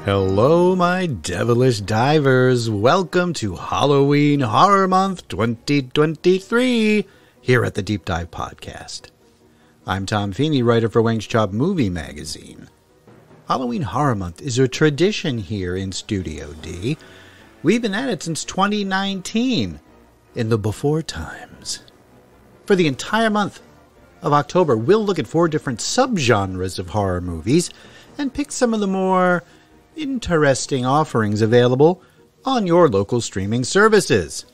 Hello, my devilish divers. Welcome to Halloween Horror Month 2023 here at the Deep Dive Podcast. I'm Tom Feeney, writer for Wang's Chop Movie Magazine. Halloween Horror Month is a tradition here in Studio D. We've been at it since 2019, in the before times. For the entire month of October, we'll look at 4 different subgenres of horror movies and pick some of the more interesting offerings available on your local streaming services.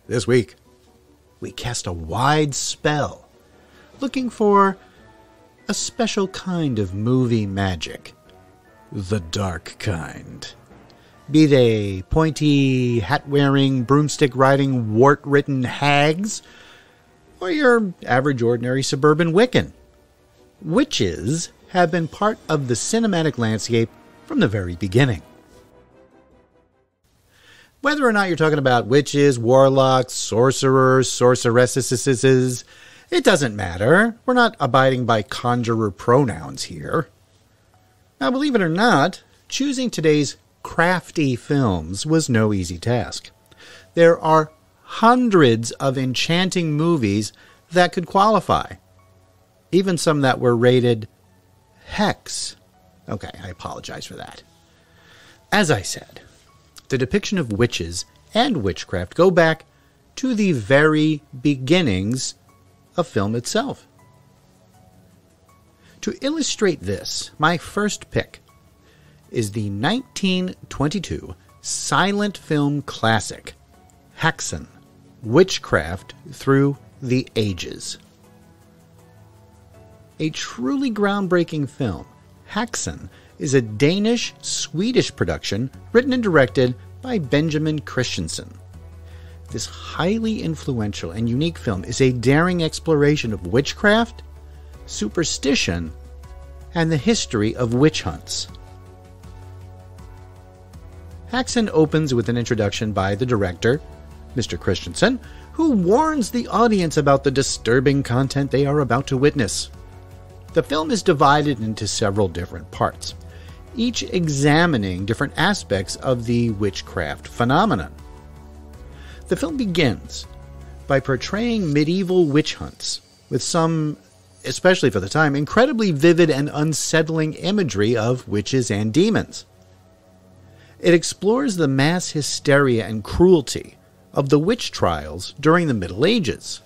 This week, we cast a wide spell, looking for a special kind of movie magic. The dark kind. Be they pointy, hat-wearing, broomstick-riding, wart-ridden hags, or your average, ordinary suburban Wiccan. Witches have been part of the cinematic landscape from the very beginning. Whether or not you're talking about witches, warlocks, sorcerers, sorceresses, it doesn't matter. We're not abiding by conjurer pronouns here. Now, believe it or not, choosing today's crafty films was no easy task. There are hundreds of enchanting movies that could qualify. Even some that were rated Hex. Okay, I apologize for that. As I said, the depiction of witches and witchcraft go back to the very beginnings of film itself. To illustrate this, my first pick is the 1922 silent film classic, Häxan, Witchcraft Through the Ages. A truly groundbreaking film, Häxan is a Danish-Swedish production written and directed by Benjamin Christensen. This highly influential and unique film is a daring exploration of witchcraft, superstition, and the history of witch hunts. Häxan opens with an introduction by the director, Mr. Christensen, who warns the audience about the disturbing content they are about to witness. The film is divided into several different parts, each examining different aspects of the witchcraft phenomenon. The film begins by portraying medieval witch hunts with some, especially for the time, incredibly vivid and unsettling imagery of witches and demons. It explores the mass hysteria and cruelty of the witch trials during the Middle Ages.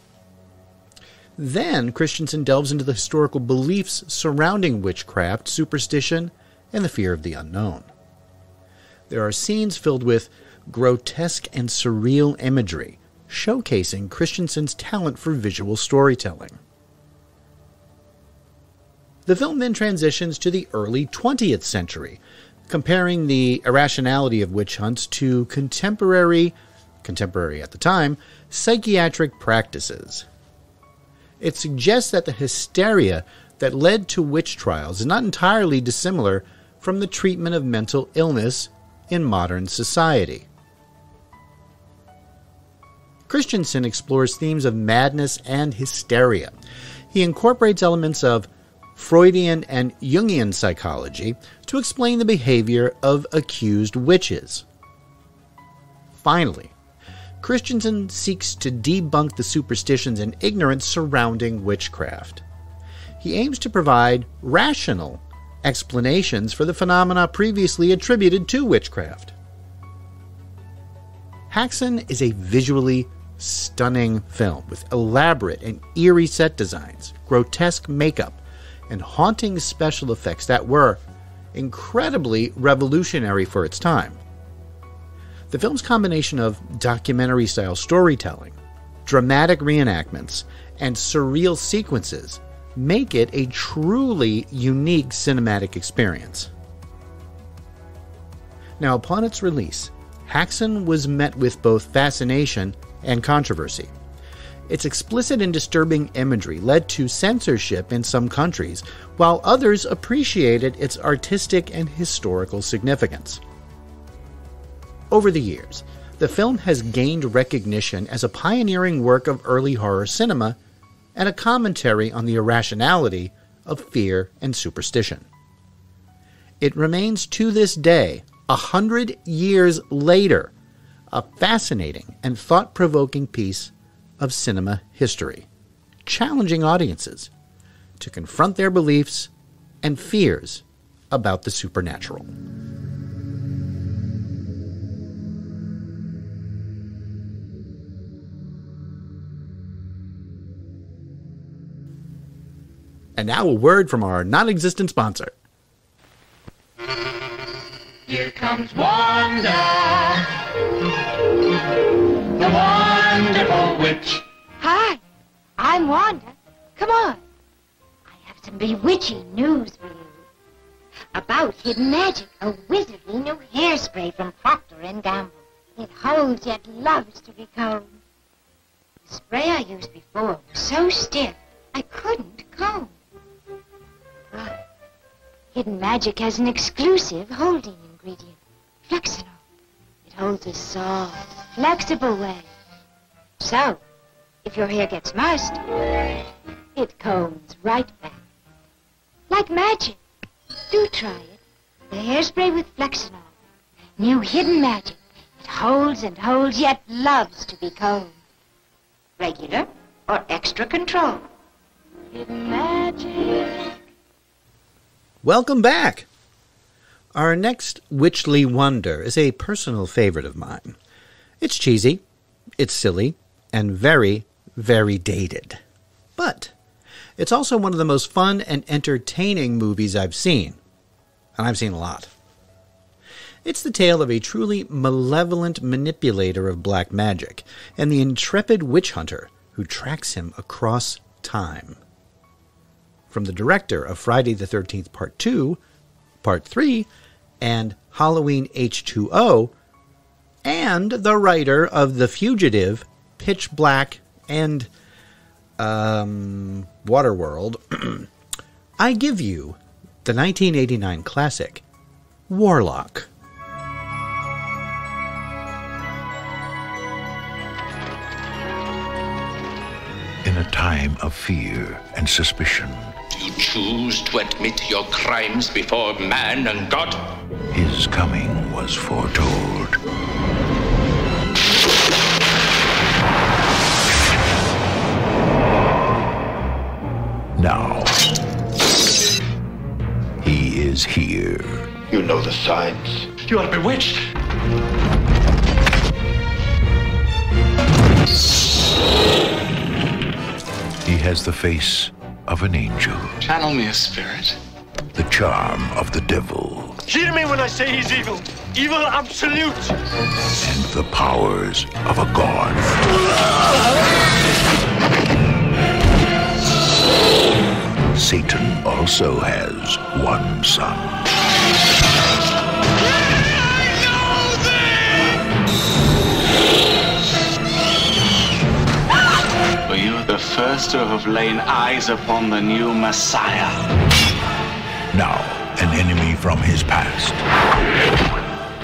Then, Christensen delves into the historical beliefs surrounding witchcraft, superstition, and the fear of the unknown. There are scenes filled with grotesque and surreal imagery, showcasing Christensen's talent for visual storytelling. The film then transitions to the early 20th century, comparing the irrationality of witch hunts to contemporary at the time, psychiatric practices. It suggests that the hysteria that led to witch trials is not entirely dissimilar from the treatment of mental illness in modern society. Christensen explores themes of madness and hysteria. He incorporates elements of Freudian and Jungian psychology to explain the behavior of accused witches. Finally, Christensen seeks to debunk the superstitions and ignorance surrounding witchcraft. He aims to provide rational explanations for the phenomena previously attributed to witchcraft. Häxan is a visually stunning film with elaborate and eerie set designs, grotesque makeup, and haunting special effects that were incredibly revolutionary for its time. The film's combination of documentary-style storytelling, dramatic reenactments, and surreal sequences make it a truly unique cinematic experience. Now, upon its release, Häxan was met with both fascination and controversy. Its explicit and disturbing imagery led to censorship in some countries, while others appreciated its artistic and historical significance. Over the years, the film has gained recognition as a pioneering work of early horror cinema and a commentary on the irrationality of fear and superstition. it remains to this day, 100 years later, a fascinating and thought-provoking piece of cinema history, challenging audiences to confront their beliefs and fears about the supernatural. And now a word from our non-existent sponsor. Here comes Wanda, the wonderful witch. Hi, I'm Wanda. Come on. I have some bewitching news for you. About hidden magic, a wizardly new hairspray from Procter & Gamble. It holds yet loves to be combed. The spray I used before was so stiff I couldn't comb. But hidden magic has an exclusive holding ingredient, Flexinol. It holds a soft, flexible way. So, if your hair gets mussed, it combs right back. Like magic. Do try it. The hairspray with Flexinol. New hidden magic. It holds and holds, yet loves to be combed. Regular or extra control. Hidden magic. Welcome back! Our next witchly wonder is a personal favorite of mine. It's cheesy, it's silly, and very, very dated. But it's also one of the most fun and entertaining movies I've seen. And I've seen a lot. It's the tale of a truly malevolent manipulator of black magic and the intrepid witch hunter who tracks him across time. From the director of Friday the 13th Part 2, Part 3, and Halloween H2O, and the writer of The Fugitive, Pitch Black, and Waterworld, I give you the 1989 classic, Warlock. In a time of fear and suspicion, You choose to admit your crimes before man and God? his coming was foretold. Now, he is here. You know the signs. You are bewitched. He has the face of an angel, Channel me a spirit. the charm of the devil, Hear me when I say he's evil. Evil absolute. and the powers of a god. Satan also has one son. For you are the first to have lain eyes upon the new Messiah. Now, an enemy from his past,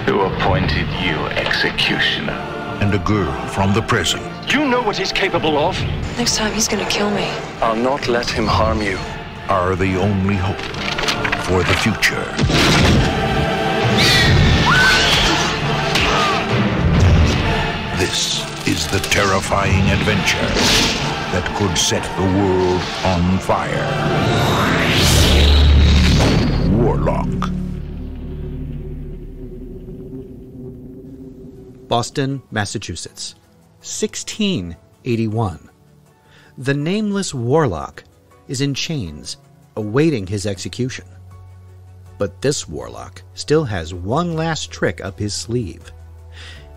Who appointed you executioner? and a girl from the present. You know what he's capable of. Next time he's gonna kill me. I'll not let him harm you. Are the only hope for the future. This is the terrifying adventure that could set the world on fire. Warlock. Boston, Massachusetts, 1681. The nameless Warlock is in chains, awaiting his execution. But this Warlock still has one last trick up his sleeve.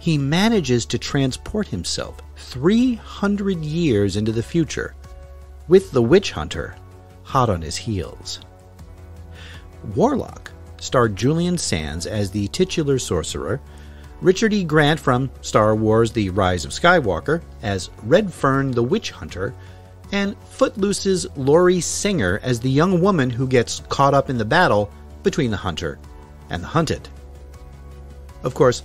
He manages to transport himself 300 years into the future, with the witch hunter hot on his heels. Warlock starred Julian Sands as the titular sorcerer, Richard E. Grant from Star Wars The Rise of Skywalker as Redfern the Witch Hunter, and Footloose's Laurie Singer as the young woman who gets caught up in the battle between the hunter and the hunted. Of course,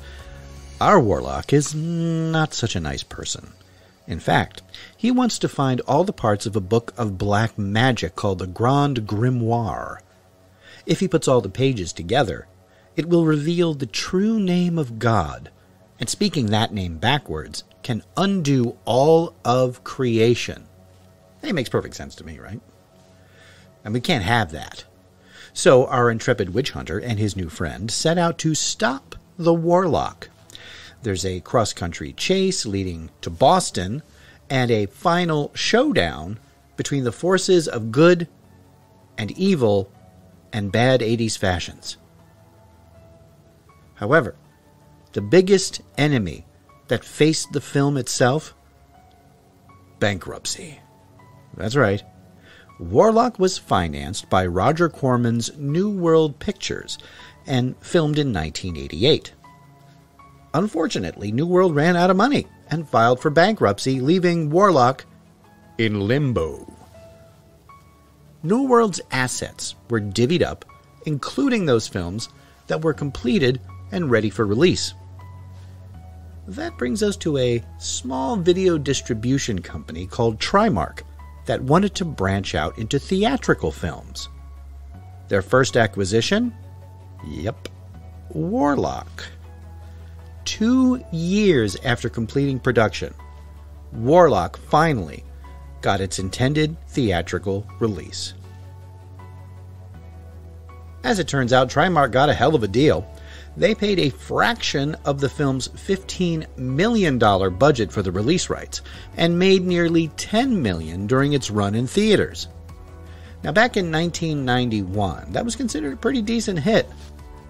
our Warlock is not such a nice person. In fact, he wants to find all the parts of a book of black magic called the Grand Grimoire. If he puts all the pages together, it will reveal the true name of God, and speaking that name backwards can undo all of creation. It makes perfect sense to me, right? And we can't have that. So our intrepid witch hunter and his new friend set out to stop the Warlock. There's a cross-country chase leading to Boston, and a final showdown between the forces of good and evil and bad 80s fashions. However, the biggest enemy that faced the film itself? Bankruptcy. That's right. Warlock was financed by Roger Corman's New World Pictures and filmed in 1988. Unfortunately, New World ran out of money and filed for bankruptcy, leaving Warlock in limbo. New World's assets were divvied up, including those films that were completed and ready for release. That brings us to a small video distribution company called Trimark that wanted to branch out into theatrical films. Their first acquisition? Yep, Warlock. 2 years after completing production, Warlock finally got its intended theatrical release. As it turns out, Trimark got a hell of a deal. They paid a fraction of the film's $15 million budget for the release rights and made nearly $10 million during its run in theaters. Now, back in 1991, that was considered a pretty decent hit.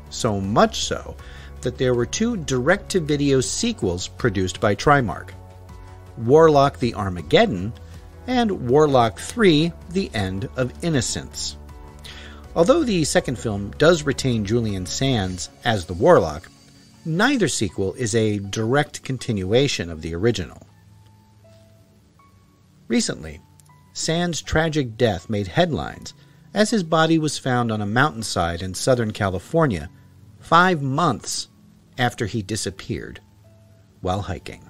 So much so that there were 2 direct-to-video sequels produced by Trimark: Warlock the Armageddon and Warlock 3 The End of Innocence. Although the second film does retain Julian Sands as the Warlock, neither sequel is a direct continuation of the original. Recently, Sands' tragic death made headlines as his body was found on a mountainside in Southern California 5 months after he disappeared while hiking.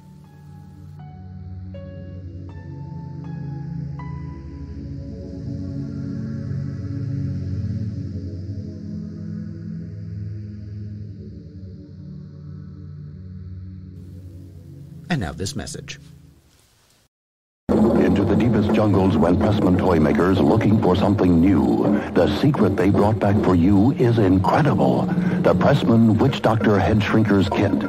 And now this message. Into the deepest jungles went Pressman toy makers looking for something new. The secret they brought back for you is incredible. The Pressman Witch Doctor Head Shrinkers Kit.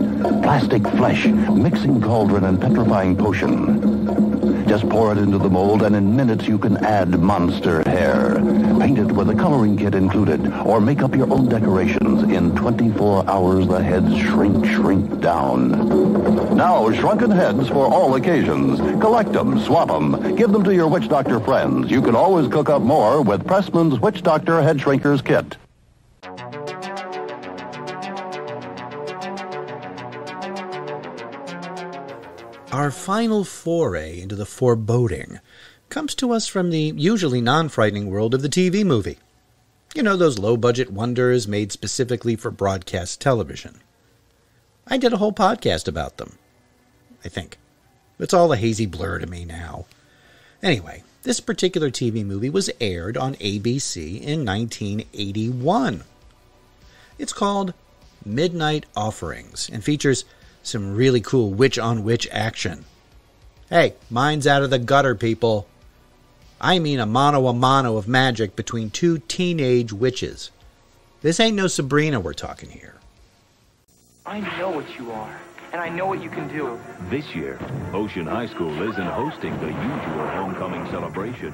Plastic flesh, mixing cauldron, and petrifying potion. Just pour it into the mold, and in minutes you can add monster hair. Paint it with a coloring kit included, or make up your own decorations. In 24 hours, the heads shrink down. Now, shrunken heads for all occasions. Collect them, swap them, give them to your Witch Doctor friends. You can always cook up more with Pressman's Witch Doctor Head Shrinkers Kit. Our final foray into the foreboding comes to us from the usually non-frightening world of the TV movie. You know, those low-budget wonders made specifically for broadcast television. I did a whole podcast about them, I think. It's all a hazy blur to me now. Anyway, this particular TV movie was aired on ABC in 1981. It's called Midnight Offerings and features some really cool witch-on-witch action. Hey, mine's out of the gutter, people. I mean a mano of magic between 2 teenage witches. This ain't no Sabrina we're talking here. I know what you are, and I know what you can do. This year, Ocean High School isn't hosting the usual homecoming celebration.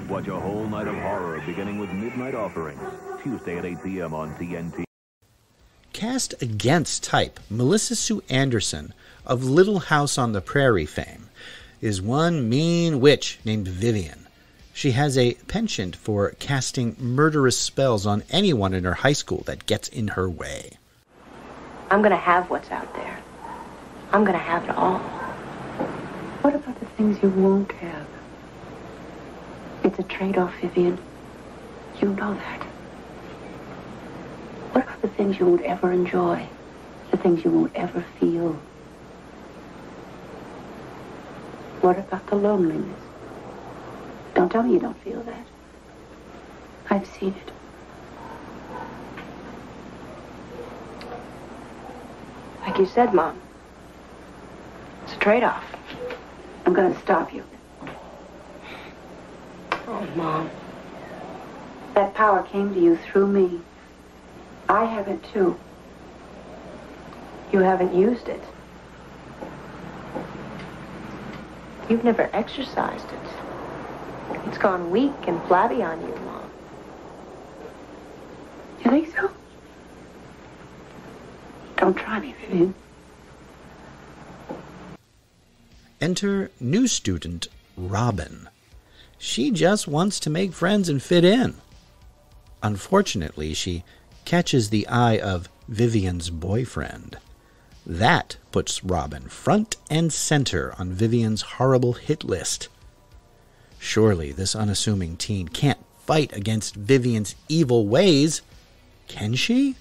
Watch a whole night of horror beginning with Midnight Offerings, Tuesday at 8 p.m. on TNT. Cast against type, Melissa Sue Anderson of Little House on the Prairie fame is one mean witch named Vivian. She has a penchant for casting murderous spells on anyone in her high school that gets in her way. I'm going to have what's out there. I'm going to have it all. What about the things you won't have? It's a trade-off, Vivian. You know that. What about the things you won't ever enjoy? The things you won't ever feel? What about the loneliness? Don't tell me you don't feel that. I've seen it. Like you said, Mom, it's a trade-off. I'm going to stop you. Oh, Mom. That power came to you through me. I have it, too. You haven't used it. You've never exercised it. It's gone weak and flabby on you, Mom. You think so? Don't try me, Vivian. Enter new student Robin. She just wants to make friends and fit in. Unfortunately, she catches the eye of Vivian's boyfriend. That puts Robin front and center on Vivian's horrible hit list. Surely this unassuming teen can't fight against Vivian's evil ways, can she?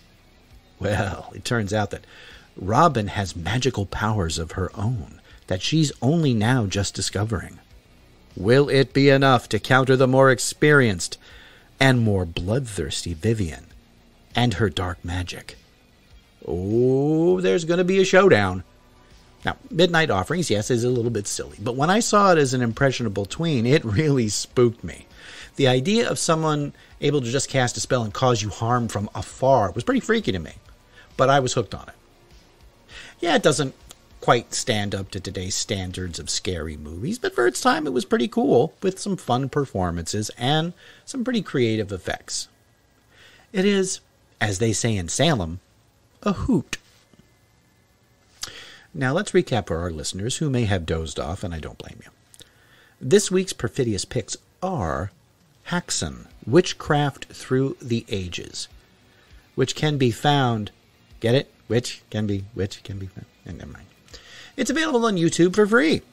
Well, it turns out that Robin has magical powers of her own that she's only now just discovering. Will it be enough to counter the more experienced and more bloodthirsty Vivian and her dark magic? Oh, there's going to be a showdown. Now, Midnight Offerings, yes, is a little bit silly, but when I saw it as an impressionable tween, it really spooked me. The idea of someone able to just cast a spell and cause you harm from afar was pretty freaky to me, but I was hooked on it. Yeah, it doesn't quite stand up to today's standards of scary movies, but for its time it was pretty cool, with some fun performances and some pretty creative effects. It is, as they say in Salem, a hoot. Now let's recap for our listeners who may have dozed off, and I don't blame you. This week's perfidious picks are Häxan, Witchcraft Through the Ages, which can be found, get it? Which can be found, never mind. It's available on YouTube for free.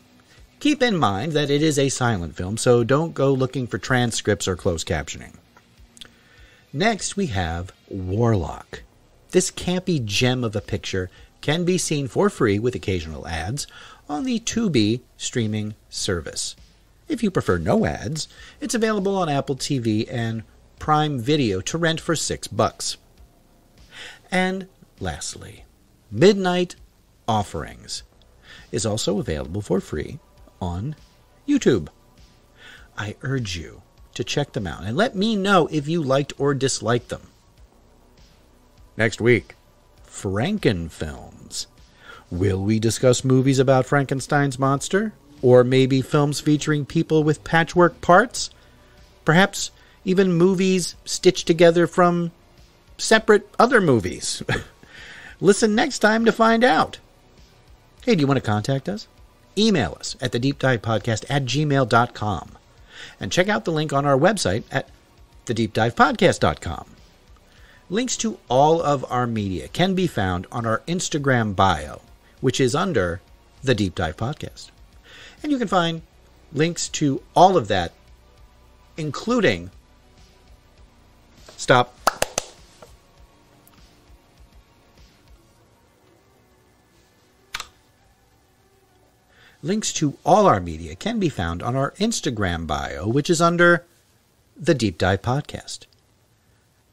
Keep in mind that it is a silent film, so don't go looking for transcripts or closed captioning. Next, we have Warlock. This campy gem of a picture can be seen for free with occasional ads on the Tubi streaming service. If you prefer no ads, it's available on Apple TV and Prime Video to rent for $6. And lastly, Midnight Offerings is also available for free on YouTube. I urge you to check them out and let me know if you liked or disliked them. Next week, Frankenfilms. Will we discuss movies about Frankenstein's monster? Or maybe films featuring people with patchwork parts? Perhaps even movies stitched together from separate other movies? Listen next time to find out. Hey, do you want to contact us? Email us at thedeepdivepodcast@gmail.com. And check out the link on our website at thedeepdivepodcast.com. Links to all of our media can be found on our Instagram bio, which is under The Deep Dive Podcast. And you can find links to all of that, including... Stop. Links to all our media can be found on our Instagram bio, which is under The Deep Dive Podcast.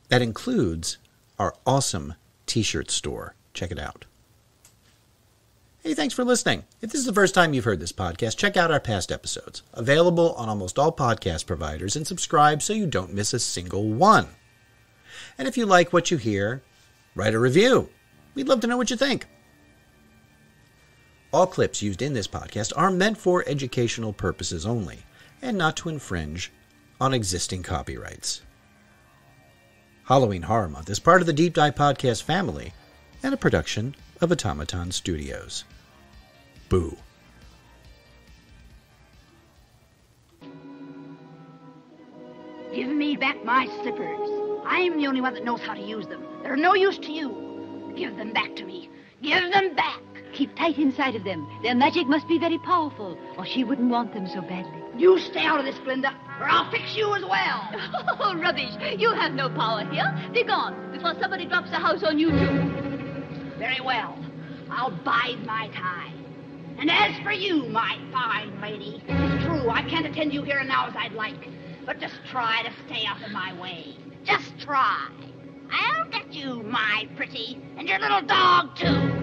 That includes our awesome t-shirt store. Check it out. Hey, thanks for listening. If this is the first time you've heard this podcast, check out our past episodes. Available on almost all podcast providers, and subscribe so you don't miss a single one. And if you like what you hear, write a review. We'd love to know what you think. All clips used in this podcast are meant for educational purposes only, and not to infringe on existing copyrights. Halloween Horror Month is part of the Deep Dive Podcast family and a production of Automaton Studios. Boo. Give me back my slippers. I'm the only one that knows how to use them. They're no use to you. Give them back to me. Give them back. Keep tight inside of them. Their magic must be very powerful, or she wouldn't want them so badly. You stay out of this, Glinda, or I'll fix you as well. Oh, rubbish. You have no power here. Be gone before somebody drops the house on you, too. Very well. I'll bide my time. And as for you, my fine lady, it's true, I can't attend you here and now as I'd like. But just try to stay out of my way. Just try. I'll get you, my pretty, and your little dog, too.